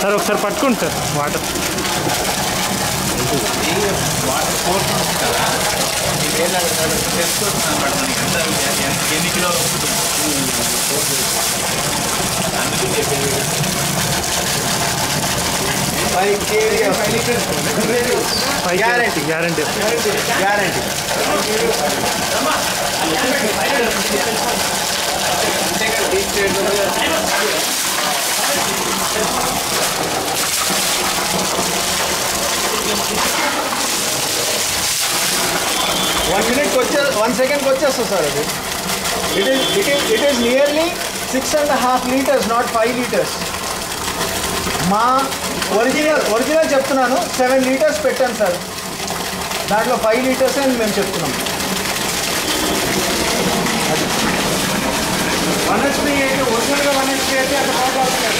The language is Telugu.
సార్ ఒకసారి పట్టుకోండి సార్ వాటర్ ఫోర్స్ ఉంటుంది కదా తెలుసుకోవచ్చు అనమాట మనకి ఎంత ఎన్ని కిలోలు ఉంటుంది అందుకు చెప్పేది 5 kg 5 liters guarantee guarantee one second వచ్చేస్తుంది సార్ అది it is nearly 6.5 liters not 5 liters మా ఒరిజినల్ చెప్తున్నాను 7 liters పెట్టాను సార్ దాంట్లో 5 liters అని మేము చెప్తున్నాం 1 HP అయితే ఒరిజినల్గా 1 HP అయితే అంత ప్రాబ్లం